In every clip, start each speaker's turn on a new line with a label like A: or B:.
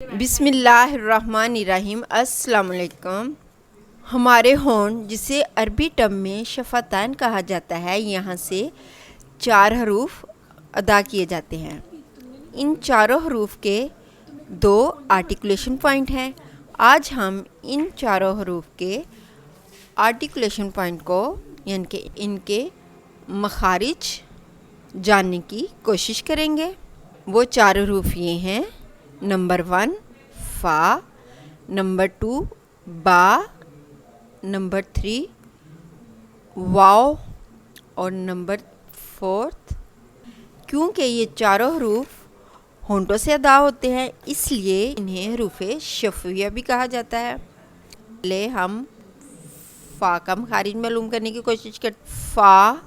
A: बिस्मिल्लाहिर्रहमानिर्रहीम। अस्सलाम वालेकुम। हमारे होंठ जिसे अरबी टर्म में शफ़ातैन कहा जाता है, यहाँ से 4 हरूफ अदा किए जाते हैं। इन चारों हरूफ के 2 आर्टिकुलेशन पॉइंट हैं। आज हम इन चारों हरूफ के आर्टिकुलेशन पॉइंट को यानी कि इनके मखारिज जानने की कोशिश करेंगे। वो 4 हरूफ ये हैं। नंबर 1 फ़ा, नंबर 2 बा, नंबर 3 वाव और नंबर 4 क्योंकि ये चारों हरूफ होंठों से अदा होते हैं, इसलिए इन्हें हरूफ़े शफ़विया भी कहा जाता है। पहले हम फ़ा का मखारिज मालूम करने की कोशिश करते। फ़ा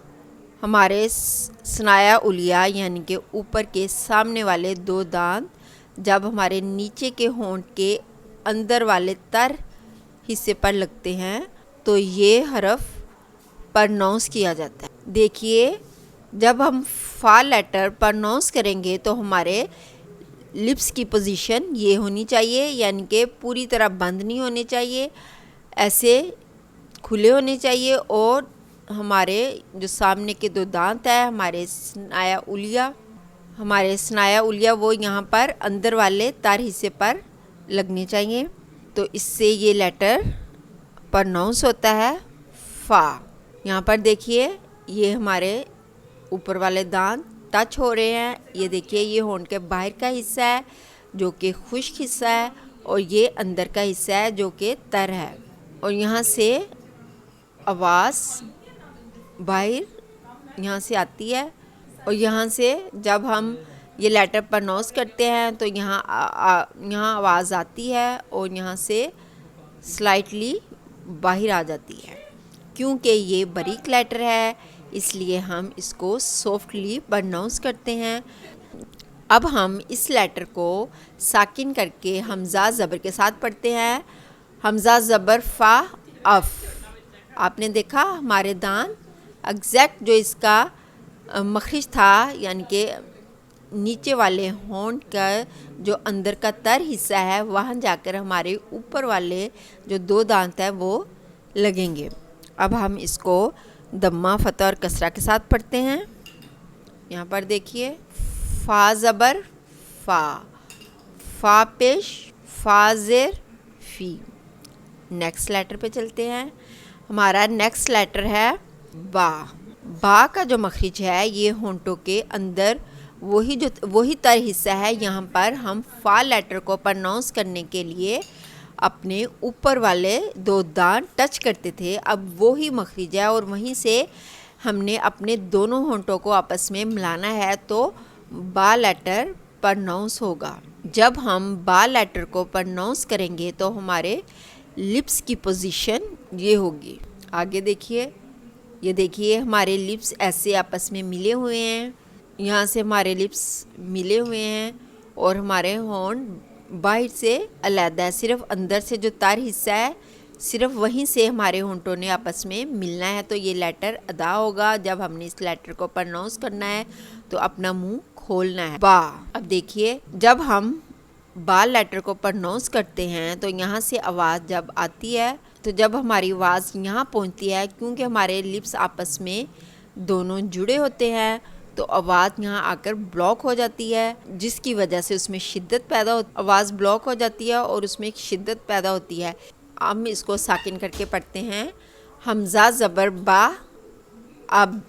A: हमारे स्नाया उलिया यानी कि ऊपर के सामने वाले 2 दांत जब हमारे नीचे के होंठ के अंदर वाले तर हिस्से पर लगते हैं तो ये हरफ प्रोनाउंस किया जाता है। देखिए, जब हम फ़ा लेटर प्रोनाउंस करेंगे तो हमारे लिप्स की पोजीशन ये होनी चाहिए, यानी कि पूरी तरह बंद नहीं होने चाहिए, ऐसे खुले होने चाहिए। और हमारे जो सामने के 2 दांत है, हमारे स्नाया उलिया वो यहाँ पर अंदर वाले तार हिस्से पर लगने चाहिए। तो इससे ये लेटर प्रोनाउंस होता है फ़ा। यहाँ पर देखिए, ये हमारे ऊपर वाले दांत टच हो रहे हैं। ये देखिए, ये होंठ के बाहर का हिस्सा है जो कि खुश्क हिस्सा है, और ये अंदर का हिस्सा है जो कि तर है। और यहाँ से आवाज़ बाहर यहाँ से आती है, और यहाँ से जब हम ये लेटर प्रोनाउंस करते हैं तो यहाँ आवाज़ आती है और यहाँ से स्लाइटली बाहर आ जाती है। क्योंकि ये बारीक लेटर है, इसलिए हम इसको सॉफ्टली प्रोनाउंस करते हैं। अब हम इस लेटर को साकिन करके हमज़ा ज़बर के साथ पढ़ते हैं। हमज़ा ज़बर फ़ा अफ़। आपने देखा हमारे दांत एग्जैक्ट जो इसका मखरिज था, यानी कि नीचे वाले होंठ का जो अंदर का तर हिस्सा है, वहाँ जाकर हमारे ऊपर वाले जो 2 दांत हैं वो लगेंगे। अब हम इसको दम्मा, फतह और कसरा के साथ पढ़ते हैं। यहाँ पर देखिए, फ़ा ज़बर फ़ा, फ़ा पेश फ़ा ज़ेर फ़ी। नेक्स्ट लेटर पे चलते हैं। हमारा नेक्स्ट लेटर है बा। बा का जो मखरिज है, ये होंठों के अंदर वही तर हिस्सा है। यहाँ पर हम फ़ा लेटर को प्रोनाउंस करने के लिए अपने ऊपर वाले 2 दांत टच करते थे, अब वही मखरिज है और वहीं से हमने अपने दोनों होंठों को आपस में मिलाना है, तो बा लेटर प्रोनाउंस होगा। जब हम बा लेटर को प्रोनाउंस करेंगे तो हमारे लिप्स की पोजीशन ये होगी। आगे देखिए, ये देखिए हमारे लिप्स ऐसे आपस में मिले हुए हैं। यहाँ से हमारे लिप्स मिले हुए हैं और हमारे होंठ बाहर से अलग है। सिर्फ अंदर से जो तार हिस्सा है, सिर्फ वहीं से हमारे होंठों ने आपस में मिलना है, तो ये लेटर अदा होगा। जब हमने इस लेटर को प्रोनाउंस करना है तो अपना मुंह खोलना है। बा। अब देखिए, जब हम बा लेटर को प्रोनाउंस करते हैं तो यहाँ से आवाज़ जब आती है, तो जब हमारी आवाज़ यहाँ पहुँचती है, क्योंकि हमारे लिप्स आपस में दोनों जुड़े होते हैं, तो आवाज़ यहाँ आकर ब्लॉक हो जाती है, जिसकी वजह से उसमें शिद्दत पैदा हो, आवाज़ ब्लॉक हो जाती है और उसमें एक शिद्दत पैदा होती है। हम इसको साकिन करके पढ़ते हैं। हमज़ा ज़बर बा अब।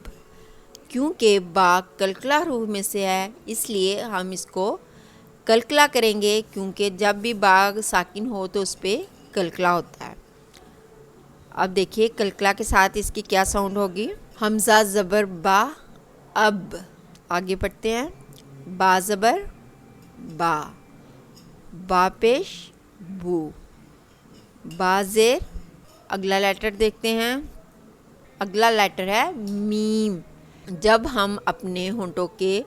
A: क्योंकि बा कलकला हरूफ में से है, इसलिए हम इसको कलकला करेंगे, क्योंकि जब भी बा साकिन हो तो उस पर कलकला होता है। अब देखिए, कलकला के साथ इसकी क्या साउंड होगी। हमज़ा ज़बर बा अब। आगे पढ़ते हैं। बा ज़बर बा, बा पेश बू, बा ज़ेर। अगला लेटर देखते हैं। अगला लेटर है मीम। जब हम अपने होंठों के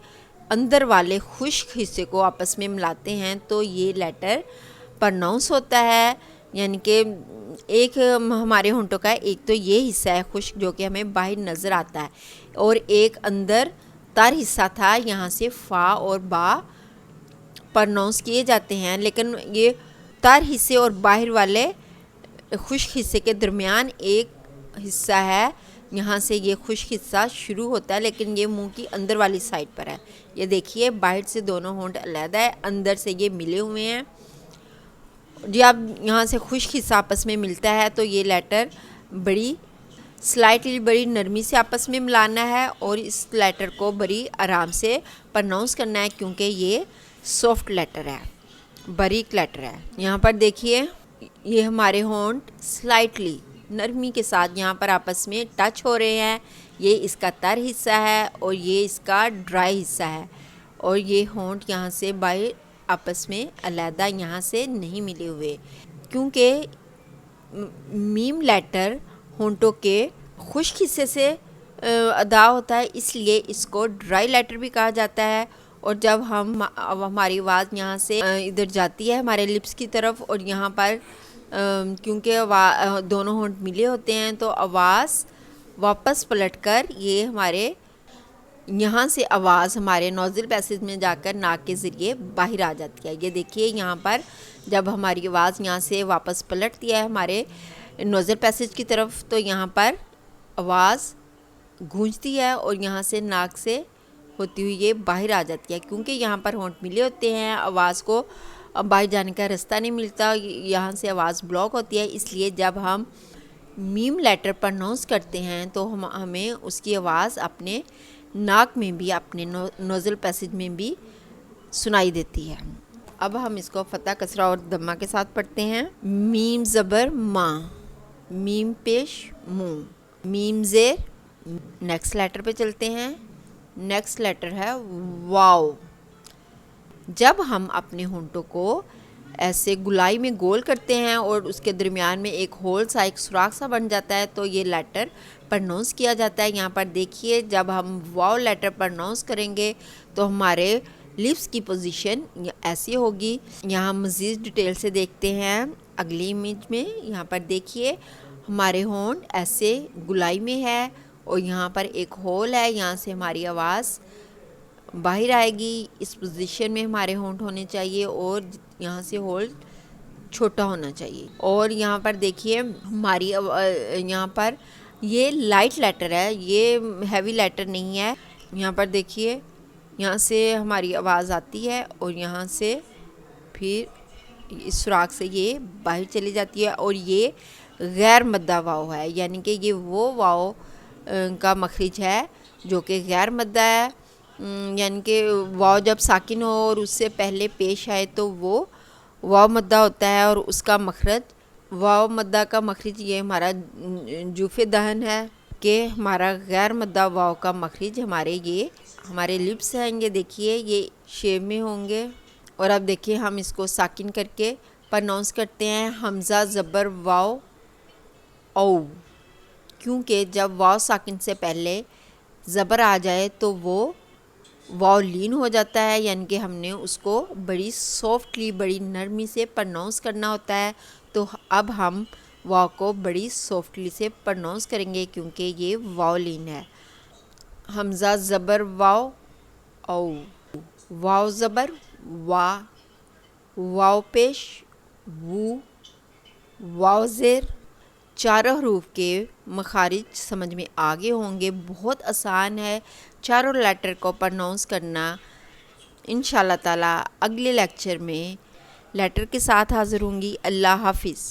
A: अंदर वाले खुश्क हिस्से को आपस में मिलाते हैं तो ये लेटर प्रोनाउंस होता है। यानी कि एक हमारे होंठों का एक तो ये हिस्सा है खुश्क, जो कि हमें बाहर नज़र आता है, और एक अंदर तर हिस्सा था। यहाँ से फ़ा और बा प्रोनाउंस किए जाते हैं, लेकिन ये तर हिस्से और बाहर वाले खुश्क हिस्से के दरमियान एक हिस्सा है। यहाँ से ये खुश्क हिस्सा शुरू होता है, लेकिन ये मुंह की अंदर वाली साइड पर है। ये देखिए बाहर से दोनों होंठ अलग है, अंदर से ये मिले हुए हैं। जब यहाँ से खुश्क हिस्सा आपस में मिलता है तो ये लेटर बड़ी स्लाइटली बड़ी नरमी से आपस में मिलाना है और इस लेटर को बड़ी आराम से प्रोनाउंस करना है, क्योंकि ये सॉफ्ट लेटर है, बारीक लेटर है। यहाँ पर देखिए ये हमारे होंठ स्लाइटली नरमी के साथ यहाँ पर आपस में टच हो रहे हैं। ये इसका तर हिस्सा है और ये इसका ड्राई हिस्सा है, और ये होंठ यहाँ से बाहर आपस में अलहदा यहाँ से नहीं मिले हुए, क्योंकि मीम लेटर होंठों के खुश्क हिस्से से अदा होता है, इसलिए इसको ड्राई लेटर भी कहा जाता है। और जब हमारी आवाज़ यहाँ से इधर जाती है हमारे लिप्स की तरफ, और यहाँ पर क्योंकि दोनों होंठ मिले होते हैं तो आवाज़ वापस पलटकर ये हमारे यहाँ से आवाज़ हमारे नोज़ल पैसेज में जाकर नाक के ज़रिए बाहर आ जाती है। ये देखिए यहाँ पर जब हमारी आवाज़ यहाँ से वापस पलटती है हमारे नोज़ल पैसेज की तरफ, तो यहाँ पर आवाज़ गूंजती है और यहाँ से नाक से होती हुई ये बाहर आ जाती है। क्योंकि यहाँ पर होंठ मिले होते हैं, आवाज़ को बाहर जाने का रास्ता नहीं मिलता, यहाँ से आवाज़ ब्लॉक होती है, इसलिए जब हम मीम लेटर प्रोनाउंस करते हैं तो हमें उसकी आवाज़ अपने नाक में भी, अपने नोज़ल पैसेज में भी सुनाई देती है। अब हम इसको फतह कसरा और दम्मा के साथ पढ़ते हैं। मीम ज़बर माँ, मीम पेश मुँह, मीम ज़ेर। नेक्स्ट लेटर पे चलते हैं। नेक्स्ट लेटर है वाव। जब हम अपने होंठों को ऐसे गुलाई में गोल करते हैं और उसके दरमियान में एक होल सा, एक सुराख सा बन जाता है, तो ये लेटर प्रोनाउंस किया जाता है। यहाँ पर देखिए जब हम वाव लेटर प्रोनाउंस करेंगे तो हमारे लिप्स की पोजीशन ऐसी होगी। यहाँ मज़ीद डिटेल से देखते हैं अगली इमेज में। यहाँ पर देखिए हमारे होंठ ऐसे गुलाई में है और यहाँ पर एक होल है, यहाँ से हमारी आवाज़ बाहर आएगी। इस पोजीशन में हमारे होंठ होने चाहिए और यहाँ से होल छोटा होना चाहिए। और यहाँ पर देखिए हमारी यहाँ पर ये लाइट लेटर है, ये हैवी लेटर नहीं है। यहाँ पर देखिए यहाँ से हमारी आवाज़ आती है और यहाँ से फिर इस सुराख से ये बाहर चली जाती है, और ये गैर मद्दा वाव है, यानी कि ये वो वाव का मखरिज है जो कि गैर मद्दा है। यानी कि वाव जब साकिन हो और उससे पहले पेश आए तो वो वाव मद्दा होता है, और उसका मखरज वाव मद्दा का मखरिज ये हमारा जुफ़े दहन है कि हमारा गैर मद्दा वाव का मखरिज हमारे लिप्स हैं। ये देखिए ये शेप में होंगे। और अब देखिए हम इसको साकिन करके प्रोनाउंस करते हैं। हमज़ा ज़बर वाव औ, क्योंकि जब वाव साकिन से पहले ज़बर आ जाए तो वो वाव लीन हो जाता है, यानी कि हमने उसको बड़ी सॉफ्टली, बड़ी नरमी से प्रोनाउंस करना होता है। तो अब हम वाव को बड़ी सॉफ्टली से प्रोनाउंस करेंगे क्योंकि ये वाव लीन है। हमज़ा ज़बर वाव औ, वाव ज़बर वा, वाव पेश वू, वाव ज़ेर। चारों हरूफ के मखारिज समझ में आगे होंगे, बहुत आसान है चारों लेटर को प्रोनाउंस करना। इंशाल्लाह ताला अगले लेक्चर में लेटर के साथ हाज़िर होंगी। अल्लाह हाफिज़।